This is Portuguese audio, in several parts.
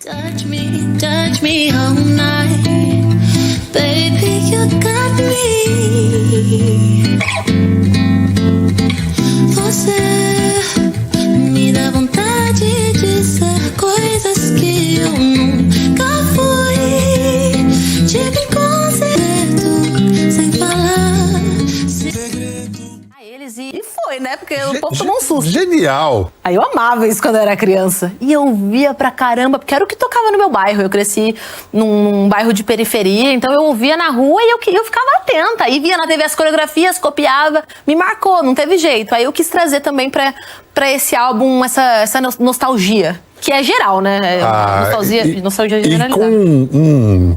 Touch me all night, baby, you got me. Você me dá vontade de ser coisas que eu nunca fui. Tipo inconcerto, sem falar. E foi, né? Porque o povo tomou um susto. Genial! Aí eu amava isso quando eu era criança. E eu via pra caramba, porque era o que tocava no meu bairro. Eu cresci num bairro de periferia, então eu ouvia na rua e eu ficava atenta. Aí via na TV as coreografias, copiava. Me marcou, não teve jeito. Aí eu quis trazer também pra esse álbum essa nostalgia. Que é geral, né? Nostalgia generalizada. E com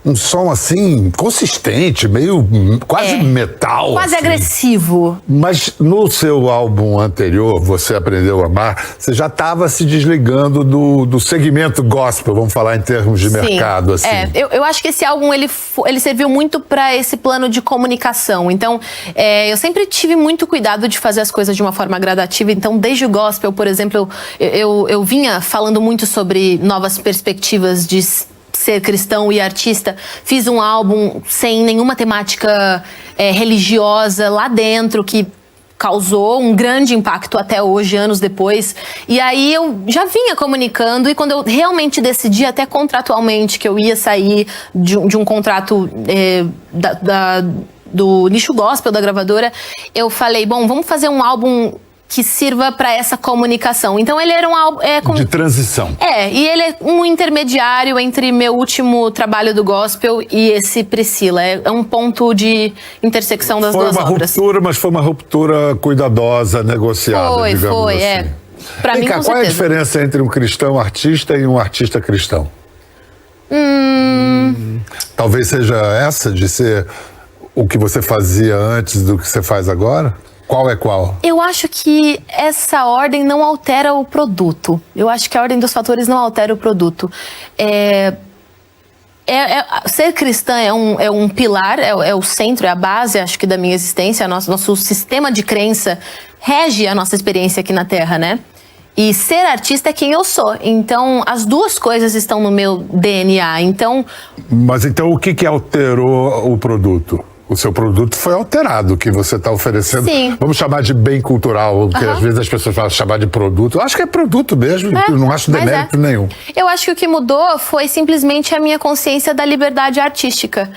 um som assim, consistente, meio quase metal. Quase assim. Agressivo. Mas no seu álbum anterior, Você Aprendeu a Amar, você já estava se desligando do segmento gospel, vamos falar em termos de mercado. Assim. Eu acho que esse álbum ele serviu muito para esse plano de comunicação. Então, eu sempre tive muito cuidado de fazer as coisas de uma forma gradativa. Então, desde o gospel, por exemplo, eu vinha falando muito sobre novas perspectivas de ser cristão e artista. Fiz um álbum sem nenhuma temática religiosa lá dentro, que causou um grande impacto até hoje, anos depois. E aí eu já vinha comunicando, e quando eu realmente decidi, até contratualmente, que eu ia sair de um contrato do nicho gospel da gravadora, eu falei, bom, vamos fazer um álbum que sirva para essa comunicação. Então ele era um álbum de transição. E ele é um intermediário entre meu último trabalho do gospel e esse Priscila. É um ponto de intersecção das duas obras. Foi uma ruptura, mas foi uma ruptura cuidadosa, negociada, digamos assim. Pra mim, com qual certeza. é a diferença entre um cristão artista e um artista cristão? Talvez seja essa, de ser o que você fazia antes do que você faz agora? Qual é qual? Eu acho que essa ordem não altera o produto. Eu acho que a ordem dos fatores não altera o produto. Ser cristã é um pilar, é o centro, é a base, acho que, da minha existência. Nosso sistema de crença rege a nossa experiência aqui na Terra, né? E ser artista é quem eu sou. Então, as duas coisas estão no meu DNA. Mas então o que alterou o produto? O seu produto foi alterado, o que você está oferecendo. Sim. Vamos chamar de bem cultural, porque às vezes as pessoas falam chamar de produto. Eu acho que é produto mesmo, não acho demérito nenhum. Eu acho que o que mudou foi simplesmente a minha consciência da liberdade artística.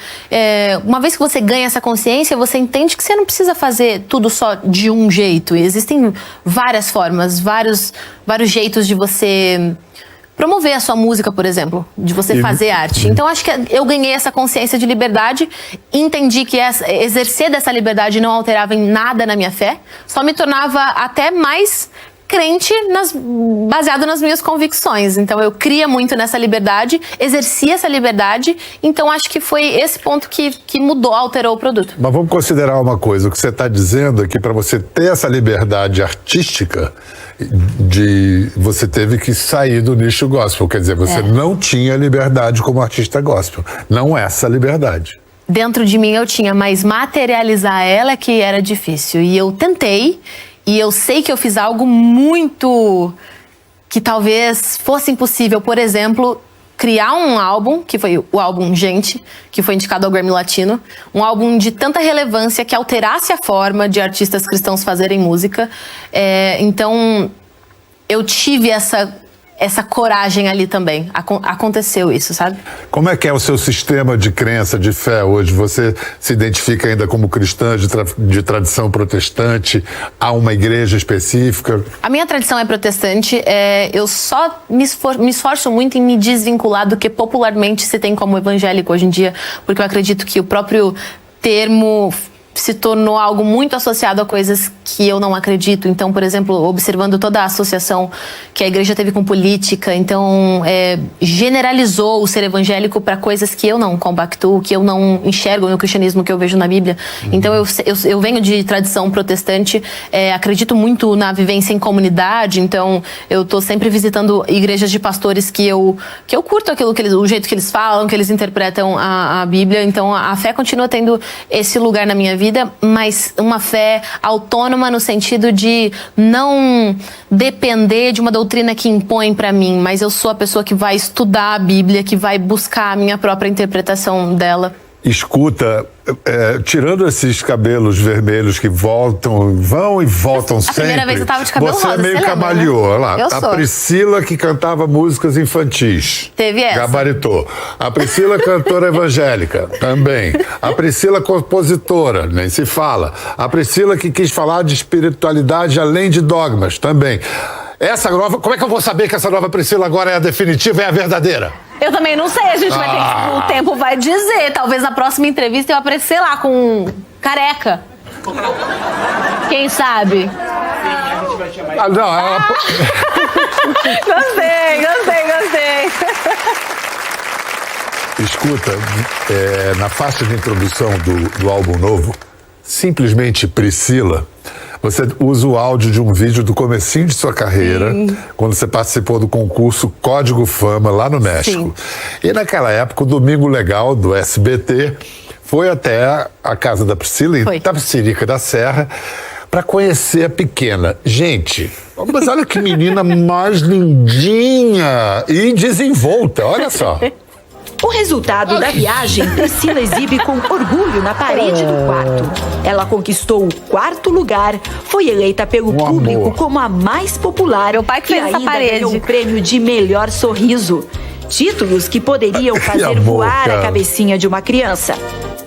Uma vez que você ganha essa consciência, você entende que você não precisa fazer tudo só de um jeito. E existem várias formas, vários jeitos de você promover a sua música, por exemplo, de você fazer arte. Então, acho que eu ganhei essa consciência de liberdade, entendi que exercer dessa liberdade não alterava em nada na minha fé, só me tornava até mais crente baseado nas minhas convicções. Então, eu cria muito nessa liberdade, exercia essa liberdade, então acho que foi esse ponto que mudou, alterou o produto. Mas vamos considerar uma coisa, o que você está dizendo é que para você ter essa liberdade artística, você teve que sair do nicho gospel, quer dizer, você não tinha liberdade como artista gospel, não essa liberdade. Dentro de mim eu tinha, mas materializar ela que era difícil, e eu tentei, e eu sei que eu fiz algo muito que talvez fosse impossível, por exemplo, criar um álbum, que foi o álbum Gente, que foi indicado ao Grammy Latino, um álbum de tanta relevância que alterasse a forma de artistas cristãos fazerem música. Então, eu tive essa coragem ali também. Aconteceu isso, sabe? Como é que é o seu sistema de crença, de fé hoje? Você se identifica ainda como cristã de tradição protestante? Há uma igreja específica? A minha tradição é protestante. Eu só me esforço muito em me desvincular do que popularmente se tem como evangélico hoje em dia, porque eu acredito que o próprio termo se tornou algo muito associado a coisas que eu não acredito. Então, por exemplo, observando toda a associação que a igreja teve com política, então generalizou o ser evangélico para coisas que eu não compactuo, que eu não enxergo no cristianismo que eu vejo na Bíblia. Então, eu venho de tradição protestante, acredito muito na vivência em comunidade, então eu estou sempre visitando igrejas de pastores que eu curto o jeito que eles falam, que eles interpretam a Bíblia. Então, a fé continua tendo esse lugar na minha vida. vida, mas uma fé autônoma no sentido de não depender de uma doutrina que impõe pra mim, mas eu sou a pessoa que vai estudar a Bíblia, que vai buscar a minha própria interpretação dela. Escuta, tirando esses cabelos vermelhos que vão e voltam sempre. A primeira vez eu tava de cabelo você rosa, é meio você lembra, camaleou, né? olha lá. Eu sou. A Priscila que cantava músicas infantis. Teve essa. Gabaritou. A Priscila cantora evangélica, também. A Priscila compositora, nem se fala. A Priscila que quis falar de espiritualidade além de dogmas, também. Essa nova, como é que eu vou saber que essa nova Priscila agora é a definitiva, é a verdadeira? Eu também não sei, a gente vai ter que... O tempo vai dizer. Talvez na próxima entrevista eu aparecer lá com careca. Quem sabe? Ah, não, ela... Gostei. Escuta, na faixa de introdução do álbum novo, simplesmente Priscila, você usa o áudio de um vídeo do comecinho de sua carreira, quando você participou do concurso Código Fama lá no México. E naquela época, o Domingo Legal do SBT foi até a casa da Priscila, em Itapecerica da Serra, para conhecer a pequena. Gente, mas olha que menina mais lindinha e desenvolta, olha só. O resultado da viagem, Priscila exibe com orgulho na parede do quarto. Ela conquistou o 4º lugar, foi eleita pelo público como a mais popular. Meu pai que fez e essa ainda parede. ganhou o prêmio de melhor sorriso. Títulos que poderiam fazer voar a cabecinha de uma criança.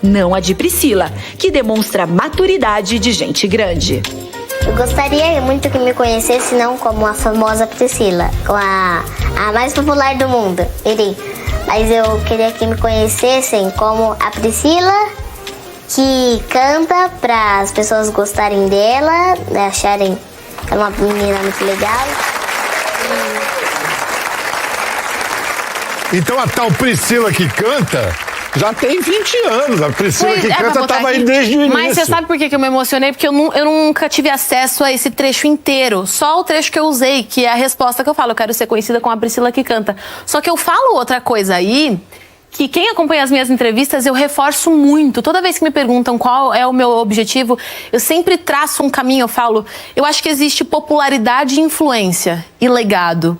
Não a de Priscila, que demonstra maturidade de gente grande. Eu gostaria muito que me conhecesse não como a famosa Priscila, como a mais popular do mundo. Mas eu queria que me conhecessem como a Priscila que canta para as pessoas gostarem dela, né, acharem que ela é uma menina muito legal. Então a tal Priscila que canta já tem 20 anos. A Priscila que canta estava aí desde o início. Mas você sabe por que eu me emocionei? Porque eu nunca tive acesso a esse trecho inteiro. Só o trecho que eu usei, que é a resposta que eu falo. Eu quero ser conhecida como a Priscila que canta. Só que eu falo outra coisa aí, que quem acompanha as minhas entrevistas, eu reforço muito. Toda vez que me perguntam qual é o meu objetivo, eu sempre traço um caminho. Eu falo, eu acho que existe popularidade e influência e legado.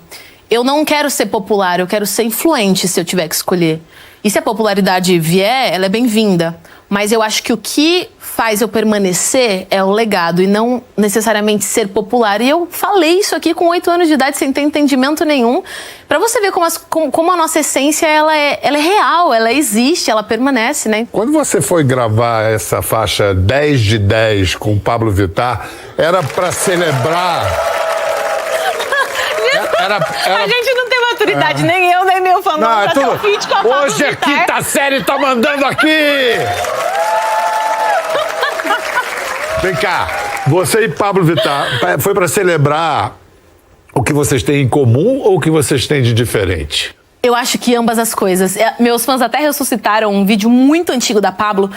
Eu não quero ser popular, eu quero ser influente se eu tiver que escolher. E se a popularidade vier, ela é bem-vinda. Mas eu acho que o que faz eu permanecer é o legado e não necessariamente ser popular. E eu falei isso aqui com 8 anos de idade, sem ter entendimento nenhum. Pra você ver como a nossa essência, ela é real, ela existe, ela permanece, né? Quando você foi gravar essa faixa 10 de 10 com o Pablo Vittar, era pra celebrar... A gente não tem maturidade, nem eu, nem meu fã. Não, é tudo... Hoje a quinta série tá mandando aqui! Vem cá, você e Pablo Vittar, foi pra celebrar o que vocês têm em comum ou o que vocês têm de diferente? Eu acho que ambas as coisas. Meus fãs até ressuscitaram um vídeo muito antigo da Pablo,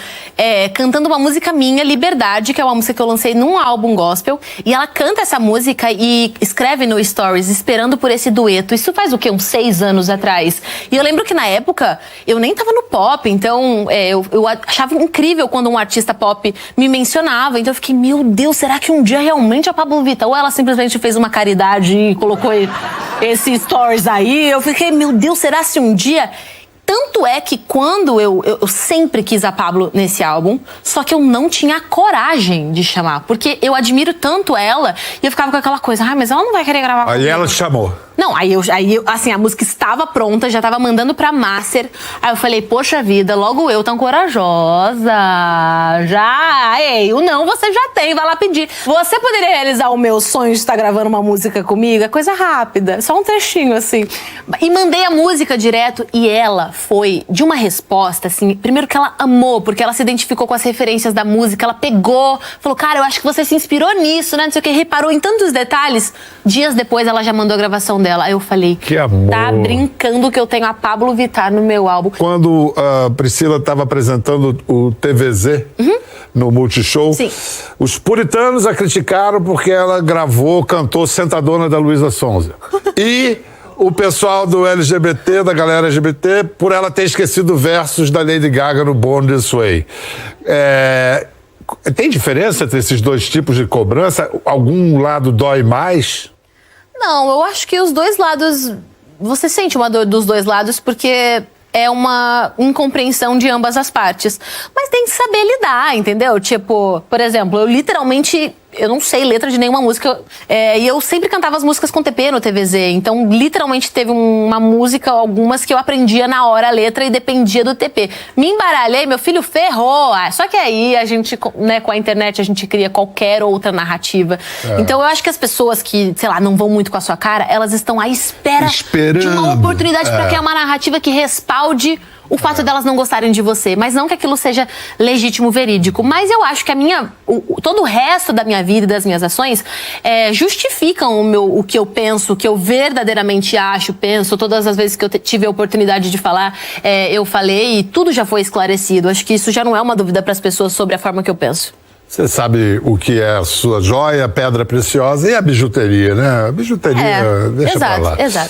cantando uma música minha, Liberdade, que é uma música que eu lancei num álbum gospel. E ela canta essa música e escreve no Stories, esperando por esse dueto. Isso faz o quê? Uns 6 anos atrás. E eu lembro que na época, eu nem tava no pop, então eu achava incrível quando um artista pop me mencionava. Então eu fiquei, meu Deus, será que um dia realmente a Pablo Vittar, ou ela simplesmente fez uma caridade e colocou esse Stories aí? Eu fiquei, meu Deus, será se um dia... Tanto é que quando eu sempre quis a Pablo nesse álbum, só que eu não tinha coragem de chamar, porque eu admiro tanto ela e eu ficava com aquela coisa, mas ela não vai querer gravar comigo. Aí ela te chamou. Não, aí assim, a música estava pronta, já tava mandando pra master. Aí eu falei, poxa vida, logo eu tão corajosa. O não você já tem, vai lá pedir. Você poderia realizar o meu sonho de estar gravando uma música comigo? É coisa rápida, só um trechinho, assim. E mandei a música direto e ela foi de uma resposta, assim, primeiro que ela amou, porque ela se identificou com as referências da música, ela pegou, falou, cara, eu acho que você se inspirou nisso, né, não sei o que, reparou em tantos detalhes. Dias depois ela já mandou a gravação dela. Aí eu falei, que amor. Tá brincando que eu tenho a Pablo Vittar no meu álbum. Quando a Priscila estava apresentando o TVZ no Multishow, Sim. Os puritanos a criticaram porque ela cantou Sentadona da Luísa Sonza. E o pessoal do LGBT, da galera LGBT, por ela ter esquecido versos da Lady Gaga no Born This Way. Tem diferença entre esses dois tipos de cobrança? Algum lado dói mais? Não, eu acho que os dois lados... Você sente uma dor dos dois lados porque é uma incompreensão de ambas as partes. Mas tem que saber lidar, entendeu? Tipo, por exemplo, eu literalmente... Eu não sei letra de nenhuma música. E eu sempre cantava as músicas com TP no TVZ. Então, literalmente, teve uma música, algumas que eu aprendia na hora a letra e dependia do TP. Me embaralhei, meu filho ferrou. Só que aí, a gente, né, com a internet, a gente cria qualquer outra narrativa. Então, eu acho que as pessoas que, sei lá, não vão muito com a sua cara, elas estão à espera de uma oportunidade para criar uma narrativa que respalde o fato delas não gostarem de você, mas não que aquilo seja legítimo, verídico. Mas eu acho que todo o resto da minha vida e das minhas ações justificam o que eu penso, o que eu verdadeiramente acho, penso. Todas as vezes que eu tive a oportunidade de falar, eu falei e tudo já foi esclarecido. Acho que isso já não é uma dúvida para as pessoas sobre a forma que eu penso. Você sabe o que é a sua joia, a pedra preciosa e a bijuteria, né? A bijuteria, deixa pra lá. Exato.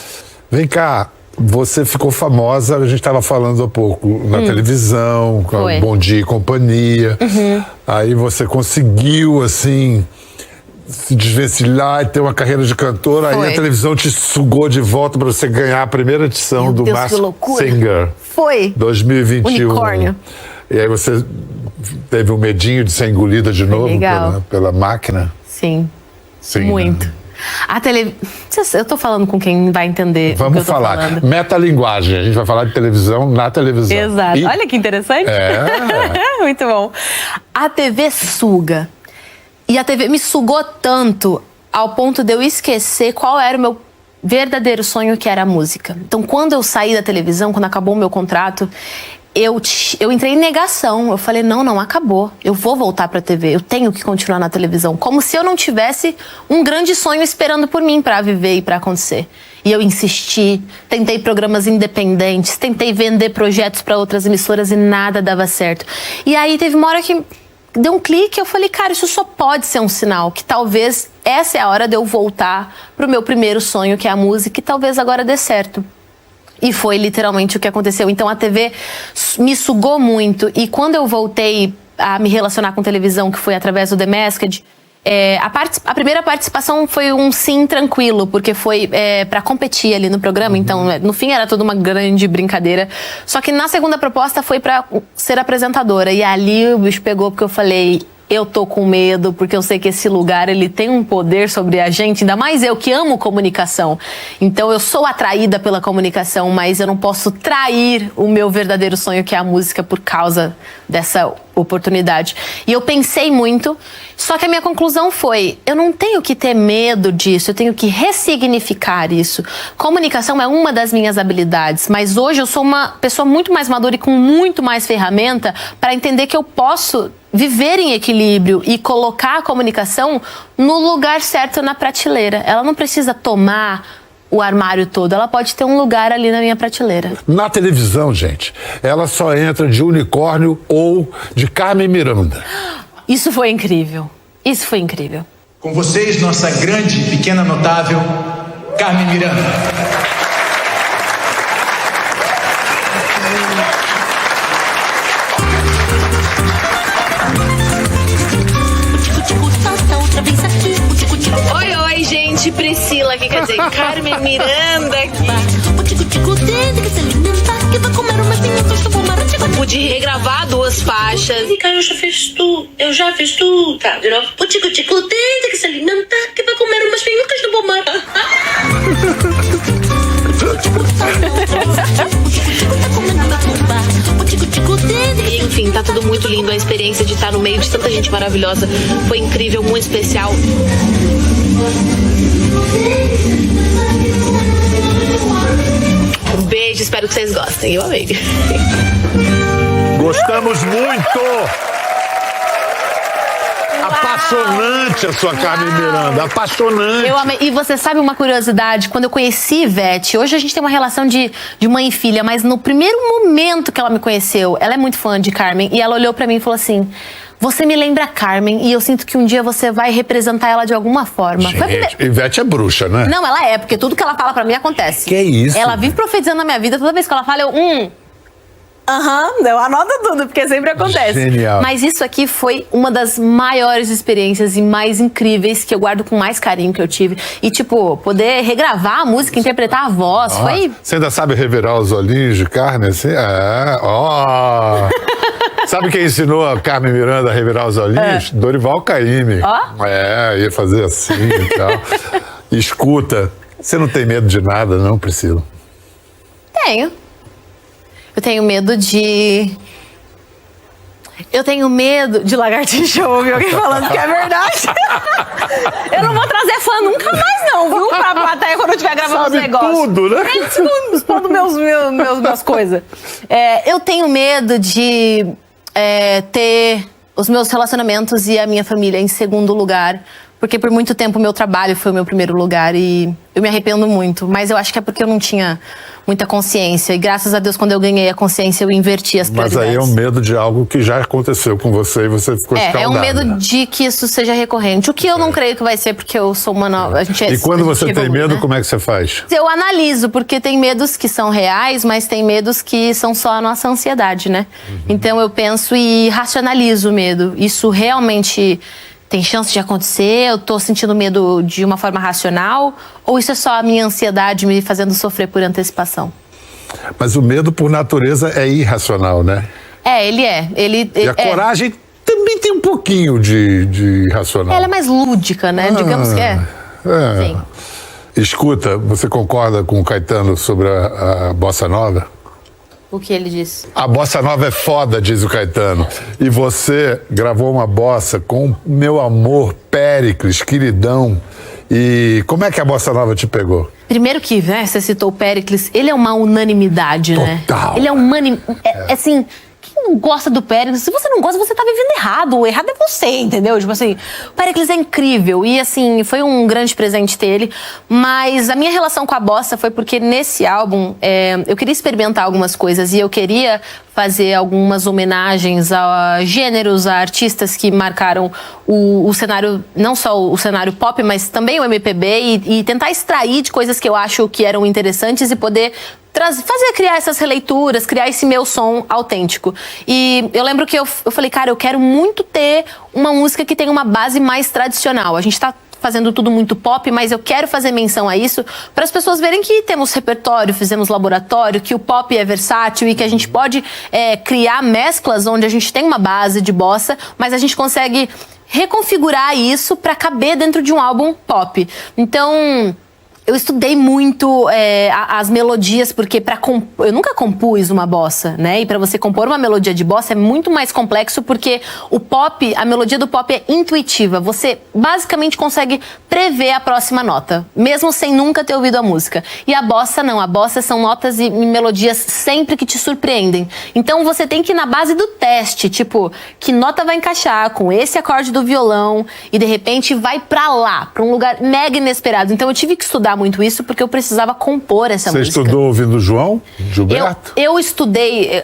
Vem cá. Você ficou famosa, a gente estava falando há pouco, na televisão, com Bom Dia e Companhia. Aí você conseguiu, assim, se desvencilhar e ter uma carreira de cantora. Aí a televisão te sugou de volta para você ganhar a primeira edição do Masked Singer. Foi. 2021. Unicórnio. E aí você teve um medinho de ser engolida de novo pela máquina? Sim. Muito. Né? Eu tô falando com quem vai entender. Vamos falar. Metalinguagem. A gente vai falar de televisão na televisão. Exato. Olha que interessante. Muito bom. A TV suga. E a TV me sugou tanto ao ponto de eu esquecer qual era o meu verdadeiro sonho, que era a música. Então, quando eu saí da televisão, quando acabou o meu contrato, eu entrei em negação. Eu falei, não, acabou. Eu vou voltar pra TV. Eu tenho que continuar na televisão. Como se eu não tivesse um grande sonho esperando por mim pra viver e pra acontecer. E eu insisti, tentei programas independentes, tentei vender projetos pra outras emissoras e nada dava certo. E aí teve uma hora que deu um clique, eu falei, cara, isso só pode ser um sinal, que talvez essa é a hora de eu voltar pro meu primeiro sonho, que é a música, e talvez agora dê certo. E foi literalmente o que aconteceu. Então a TV me sugou muito. E quando eu voltei a me relacionar com televisão, que foi através do The Masked, a primeira participação foi um sim tranquilo, porque foi pra competir ali no programa. Então, no fim, era toda uma grande brincadeira. Só que na segunda proposta foi pra ser apresentadora. E ali o bicho pegou, porque eu falei... Eu tô com medo, porque eu sei que esse lugar, ele tem um poder sobre a gente, ainda mais eu que amo comunicação. Então eu sou atraída pela comunicação, mas eu não posso trair o meu verdadeiro sonho, que é a música, por causa dessa oportunidade. E eu pensei muito, só que a minha conclusão foi, eu não tenho que ter medo disso, eu tenho que ressignificar isso. Comunicação é uma das minhas habilidades, mas hoje eu sou uma pessoa muito mais madura e com muito mais ferramenta para entender que eu posso viver em equilíbrio e colocar a comunicação no lugar certo na prateleira. Ela não precisa tomar o armário todo, ela pode ter um lugar ali na minha prateleira. Na televisão, gente, ela só entra de unicórnio ou de Carmen Miranda. Isso foi incrível. Isso foi incrível. Com vocês, nossa grande, pequena, notável, Carmen Miranda. Oi, gente, Priscila aqui, quer dizer, Carmen Miranda aqui. Pude regravar 2 faixas. E cara, eu já fiz tudo. Tá, de novo. O tico-tico tem que se alimentar, que vai comer umas minhocas no pomar. Enfim, tá tudo muito lindo. A experiência de estar no meio de tanta gente maravilhosa foi incrível, muito especial. Um beijo, espero que vocês gostem. Eu amei. Gostamos muito! Apaixonante a sua Carmen Miranda, apaixonante. Eu amei. E você sabe uma curiosidade? Quando eu conheci Ivete, hoje a gente tem uma relação de mãe e filha, mas no primeiro momento que ela me conheceu, ela é muito fã de Carmen, e ela olhou pra mim e falou assim, você me lembra Carmen, e eu sinto que um dia você vai representar ela de alguma forma. Gente, Ivete é bruxa, né? Não, ela é, porque tudo que ela fala pra mim acontece. Que isso? Ela vive profetizando na minha vida, toda vez que ela fala, eu... eu anoto tudo, porque sempre acontece. Genial. Mas isso aqui foi uma das maiores experiências e mais incríveis que eu guardo com mais carinho que eu tive. E, tipo, poder regravar a música, interpretar a voz, foi... Você ainda sabe revirar os olhinhos de Carmen assim? Sabe quem ensinou a Carmen Miranda a revirar os olhinhos? Dorival Caymmi. Ia fazer assim e tal. Escuta, você não tem medo de nada, não, Priscila? Tenho. Eu tenho medo de... Eu tenho medo de lagartixa. Eu ouvi alguém falando que é verdade. Eu não vou trazer fã nunca mais, não, viu? Pra plateia quando eu estiver gravando os negócios. tudo, né? Tudo meus coisas. Eu tenho medo de ter os meus relacionamentos e a minha família em segundo lugar. Porque por muito tempo o meu trabalho foi o meu primeiro lugar e eu me arrependo muito. Mas eu acho que é porque eu não tinha muita consciência. E graças a Deus, quando eu ganhei a consciência, eu inverti as prioridades. Mas aí é um medo de algo que já aconteceu com você e você ficou escaldada. É um medo de que isso seja recorrente. O que eu não creio que vai ser, porque eu sou uma nova... E quando você tem medo, como é que você faz? Eu analiso, porque tem medos que são reais, mas tem medos que são só a nossa ansiedade, né? Então eu penso e racionalizo o medo. Isso realmente... tem chance de acontecer? Eu tô sentindo medo de uma forma racional? Ou isso é só a minha ansiedade me fazendo sofrer por antecipação? Mas o medo, por natureza, é irracional, né? Ele é. E a coragem também tem um pouquinho de irracional. Ela é mais lúdica, né? Digamos que é. Sim. Escuta, você concorda com o Caetano sobre a bossa nova? O que ele disse? A bossa nova é foda, diz o Caetano. E você gravou uma bossa com Meu Amor, Péricles, queridão. E como é que a bossa nova te pegou? Primeiro que, né, você citou o Péricles, ele é uma unanimidade, né? Total. Ele é assim... Quem não gosta do Péricles? Se você não gosta, você tá vivendo errado. O errado é você, entendeu? Tipo assim, o Péricles é incrível. E assim, foi um grande presente ter ele. Mas a minha relação com a bossa foi porque nesse álbum eu queria experimentar algumas coisas. E eu queria fazer algumas homenagens a gêneros, a artistas que marcaram o cenário, não só o cenário pop, mas também o MPB. E tentar extrair de coisas que eu acho que eram interessantes e poder criar essas releituras, criar esse meu som autêntico. E eu lembro que eu falei, cara, eu quero muito ter uma música que tenha uma base mais tradicional. A gente tá fazendo tudo muito pop, mas eu quero fazer menção a isso para as pessoas verem que temos repertório, fizemos laboratório, que o pop é versátil e que a gente pode criar mesclas onde a gente tem uma base de bossa, mas a gente consegue reconfigurar isso para caber dentro de um álbum pop. Então... eu estudei muito as melodias, porque eu nunca compus uma bossa, né? E para você compor uma melodia de bossa é muito mais complexo, porque a melodia do pop é intuitiva. Você basicamente consegue prever a próxima nota, mesmo sem nunca ter ouvido a música. E a bossa não. A bossa são notas e melodias sempre que te surpreendem. Então você tem que ir na base do teste, tipo, que nota vai encaixar com esse acorde do violão e de repente vai pra lá, pra um lugar mega inesperado. Então eu tive que estudar muito isso, porque eu precisava compor essa música. Você estudou ouvindo João Gilberto? Eu estudei...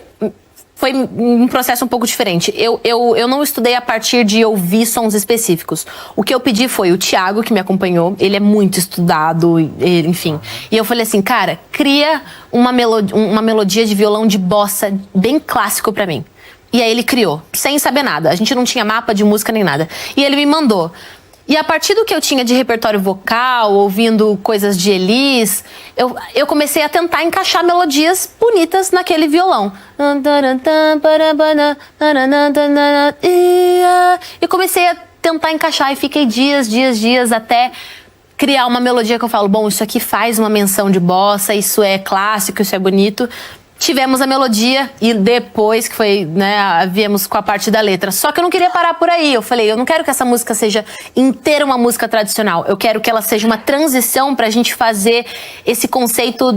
Foi um processo um pouco diferente. Eu não estudei a partir de ouvir sons específicos. O que eu pedi foi o Thiago, que me acompanhou. Ele é muito estudado, enfim. E eu falei assim, cara, cria uma melodia de violão de bossa bem clássico pra mim. E aí ele criou, sem saber nada. A gente não tinha mapa de música nem nada. E ele me mandou. E a partir do que eu tinha de repertório vocal, ouvindo coisas de Elis, eu comecei a tentar encaixar melodias bonitas naquele violão. E comecei a tentar encaixar e fiquei dias até criar uma melodia que eu falo, bom, isso aqui faz uma menção de bossa, isso é clássico, isso é bonito. Tivemos a melodia e depois que foi, né, viemos com a parte da letra. Só que eu não queria parar por aí. Eu falei, eu não quero que essa música seja inteira uma música tradicional. Eu quero que ela seja uma transição pra gente fazer esse conceito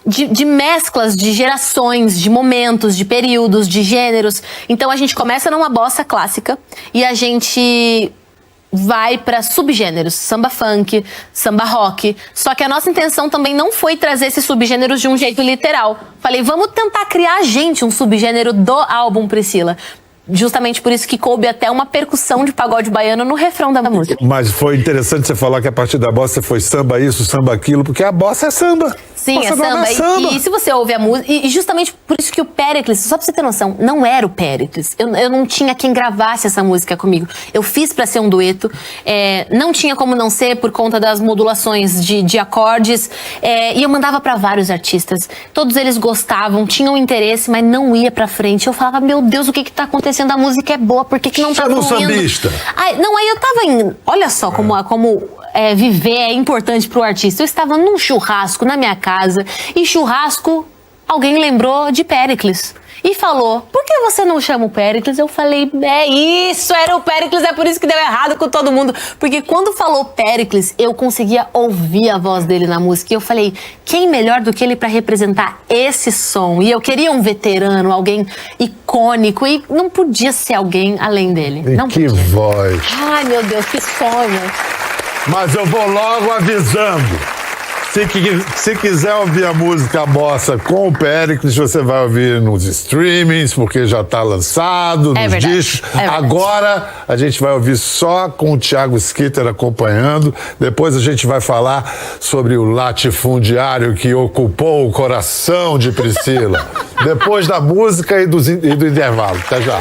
de mesclas, de gerações, de momentos, de períodos, de gêneros. Então a gente começa numa bossa clássica e a gente vai para subgêneros, samba funk, samba rock. Só que a nossa intenção também não foi trazer esses subgêneros de um jeito literal. Falei, vamos tentar criar um subgênero do álbum Priscila. justamente por isso que coube até uma percussão de pagode baiano no refrão da música. Mas foi interessante você falar que a partir da bossa foi samba isso, samba aquilo, porque a bossa é samba. Sim, Bossa é nova samba. E se você ouve a música... E justamente por isso que o Péricles, só pra você ter noção, não era o Péricles. Eu não tinha quem gravasse essa música comigo. Eu fiz pra ser um dueto. Não tinha como não ser por conta das modulações de acordes. E eu mandava pra vários artistas. Todos eles gostavam, tinham interesse, mas não ia pra frente. Eu falava, meu Deus, o que tá acontecendo? A música é boa, por que não tá fluindo? fluindo? Sambista. Aí eu tava em... Olha só como viver é importante pro artista. Eu estava num churrasco na minha casa e churrasco, alguém lembrou de Péricles e falou, por que você não chama o Péricles? Eu falei, isso, era o Péricles, é por isso que deu errado com todo mundo. Porque quando falou Péricles, eu conseguia ouvir a voz dele na música e eu falei, quem melhor do que ele para representar esse som? E eu queria um veterano, alguém icônico e não podia ser alguém além dele. E Não que podia. voz. Ai, meu Deus, que sonho. Mas eu vou logo avisando. Se quiser ouvir a música bossa com o Péricles, você vai ouvir nos streamings, porque já está lançado, nos verdade, discos. é verdade. Agora a gente vai ouvir só com o Thiago Skitter acompanhando. Depois a gente vai falar sobre o latifundiário que ocupou o coração de Priscila. Depois da música e do intervalo. Até já.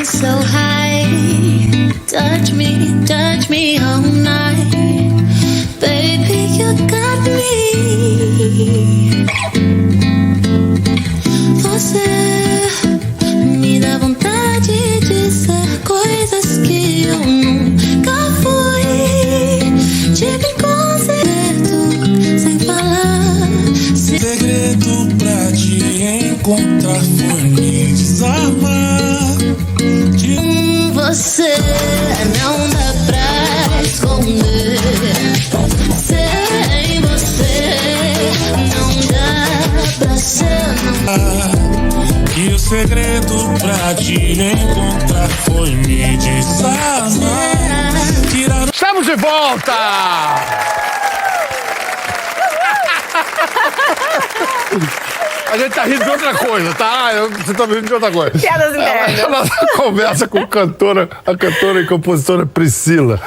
So high, touch me all night, baby, you got me. Você me dá vontade de ser coisas que eu nunca fui. Tipo inconcerto, sem falar. Segredo pra te encontrar foi me desarmar. Você não dá pra esconder. Sem você não dá pra ser. E o segredo pra te encontrar foi me desarmar. Estamos de volta! A gente tá rindo de outra coisa, tá? Você tá rindo de outra coisa. Piadas internas. A nossa conversa com a cantora e compositora Priscila.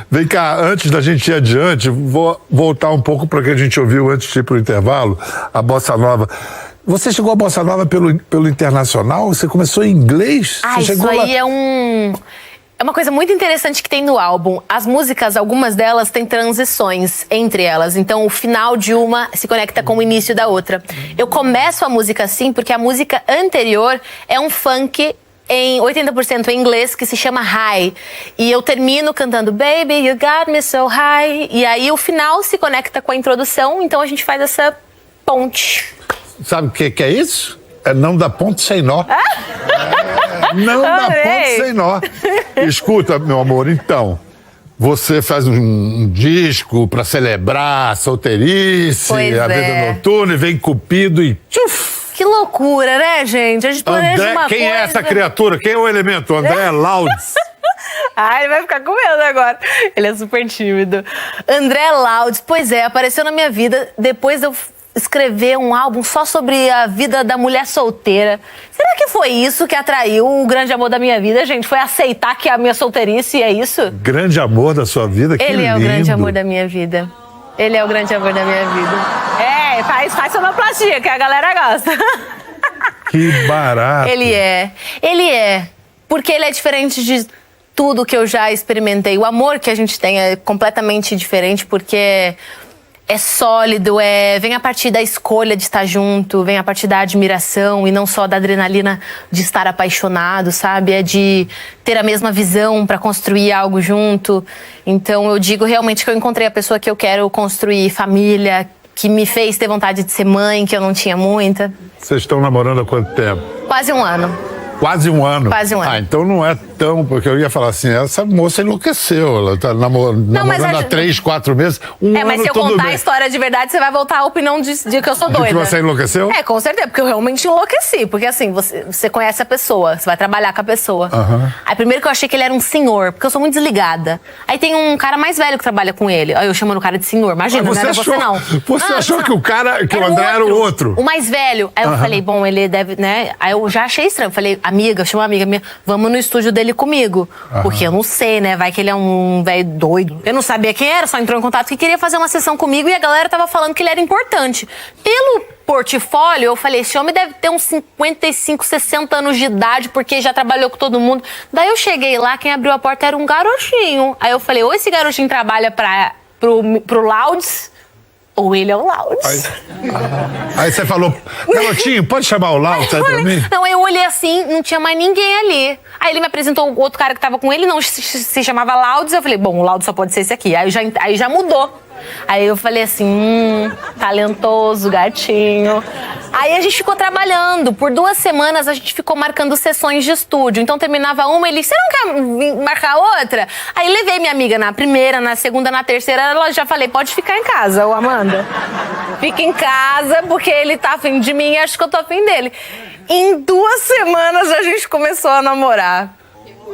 Vem cá, antes da gente ir adiante, vou voltar um pouco para o que a gente ouviu antes de ir para o intervalo, a Bossa Nova. Você chegou à Bossa Nova pelo Internacional? Você começou em inglês? Você Isso chegou aí lá... é uma coisa muito interessante que tem no álbum. As músicas, algumas delas têm transições entre elas. Então, o final de uma se conecta com o início da outra. Eu começo a música assim porque a música anterior é um funk em 80% em inglês que se chama High. E eu termino cantando Baby, you got me so high. E aí o final se conecta com a introdução. Então, a gente faz essa ponte. Sabe o que é isso? É não dá ponto sem nó. Não dá ponto sem nó. Escuta, meu amor, então, você faz um disco pra celebrar a solteirice, Pois a vida noturna, e vem Cupido e tchuf! Que loucura, né, gente? A gente planeja André, uma quem coisa... é essa criatura? Quem é o elemento? André Louds. Ele vai ficar com medo agora. Ele é super tímido. André Louds, pois é, apareceu na minha vida depois de eu escrever um álbum só sobre a vida da mulher solteira. Será que foi isso que atraiu o grande amor da minha vida, gente? Foi aceitar que a minha solteirice é isso? Grande amor da sua vida, que Ele lindo. é o grande amor da minha vida. Ele é o grande amor da minha vida. Faz sonoplastia, que a galera gosta. Que barato. Ele é. Porque ele é diferente de tudo que eu já experimentei. O amor que a gente tem é completamente diferente, porque é sólido, vem a partir da escolha de estar junto, vem a partir da admiração e não só da adrenalina de estar apaixonado, sabe? É de ter a mesma visão para construir algo junto. Então eu digo realmente que eu encontrei a pessoa que eu quero construir família, que me fez ter vontade de ser mãe, que eu não tinha muita. Vocês estão namorando há quanto tempo? Quase um ano. Quase um ano. Quase um ano. Então não é então, porque eu ia falar assim, essa moça enlouqueceu, ela tá namorando há 3, 4 meses, mas ano se eu tudo contar bem. a história de verdade, você vai voltar à opinião de que eu sou De doida. que você enlouqueceu? É, com certeza, porque eu realmente enlouqueci. Porque assim, você conhece a pessoa, você vai trabalhar com a pessoa. Aí primeiro que eu achei que ele era um senhor, porque eu sou muito desligada. Aí tem um cara mais velho que trabalha com ele. Aí eu chamando o cara de senhor, imagina, Mas não era você não. Você achou que o cara, que o André era o outro? O mais velho. Aí eu falei, bom, ele deve, né? Aí eu já achei estranho. Falei, amiga, chama uma amiga minha, vamos no estúdio dele comigo. Porque eu não sei, né? Vai que ele é um velho doido. Eu não sabia quem era, só entrou em contato que queria fazer uma sessão comigo e a galera tava falando que ele era importante. Pelo portfólio, eu falei, esse homem deve ter uns 55, 60 anos de idade, porque já trabalhou com todo mundo. Daí eu cheguei lá, quem abriu a porta era um garotinho. Aí eu falei, ou esse garotinho trabalha pro Louds, ou ele é o Louds. Aí você falou, garotinho, pode chamar o Louds aí pra mim? Não, eu olhei assim, não tinha mais ninguém ali. Aí ele me apresentou o outro cara que tava com ele, não se chamava Louds. Eu falei, bom, o Louds só pode ser esse aqui. Aí já mudou. Aí eu falei assim, talentoso, gatinho. Aí a gente ficou trabalhando. Por 2 semanas a gente ficou marcando sessões de estúdio. Então terminava uma, ele, você não quer vir marcar outra? Aí levei minha amiga na primeira, na segunda, na terceira. Ela já falei, pode ficar em casa, ô Amanda. Fica em casa, porque ele tá afim de mim e acho que eu tô afim dele. Em 2 semanas a gente começou a namorar.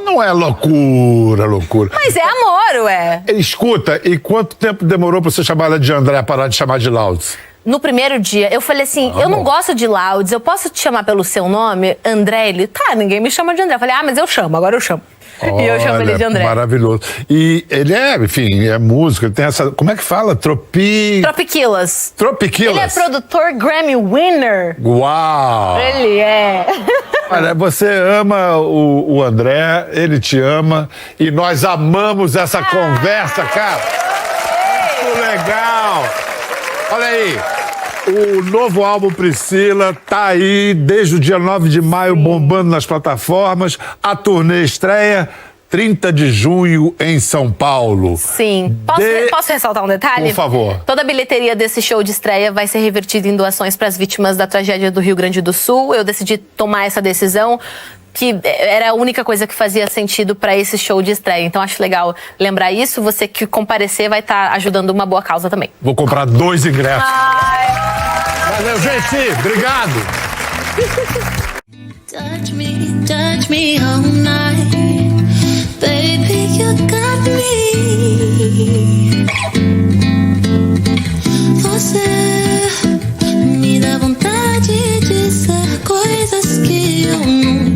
Não é loucura. Mas é amor, ué. Escuta, e quanto tempo demorou pra você chamar ela de André, parar de chamar de Louds? No primeiro dia, eu falei assim, eu não gosto de Louds, eu posso te chamar pelo seu nome? André? Ele, tá, ninguém me chama de André. Eu falei, mas eu chamo, agora eu chamo. E eu chamo ele de André. Maravilhoso. E ele enfim, é músico, ele tem essa, como é que fala? Tropiquilas. Ele é produtor Grammy winner. Uau! Ele é. Olha, você ama o André, ele te ama, e nós amamos essa conversa, cara. Muito legal. Olha aí. O novo álbum Priscila tá aí desde o dia 9 de maio, bombando nas plataformas. A turnê estreia 30 de junho em São Paulo. Sim. Posso ressaltar um detalhe? Por favor. Toda a bilheteria desse show de estreia vai ser revertida em doações para as vítimas da tragédia do Rio Grande do Sul. Eu decidi tomar essa decisão, que era a única coisa que fazia sentido para esse show de estreia. Então acho legal lembrar isso. Você que comparecer vai estar ajudando uma boa causa também. Vou comprar 2 ingressos. Valeu, gente. Obrigado. Touch me all night. Baby, you got me. Você me dá vontade de ser coisas que eu não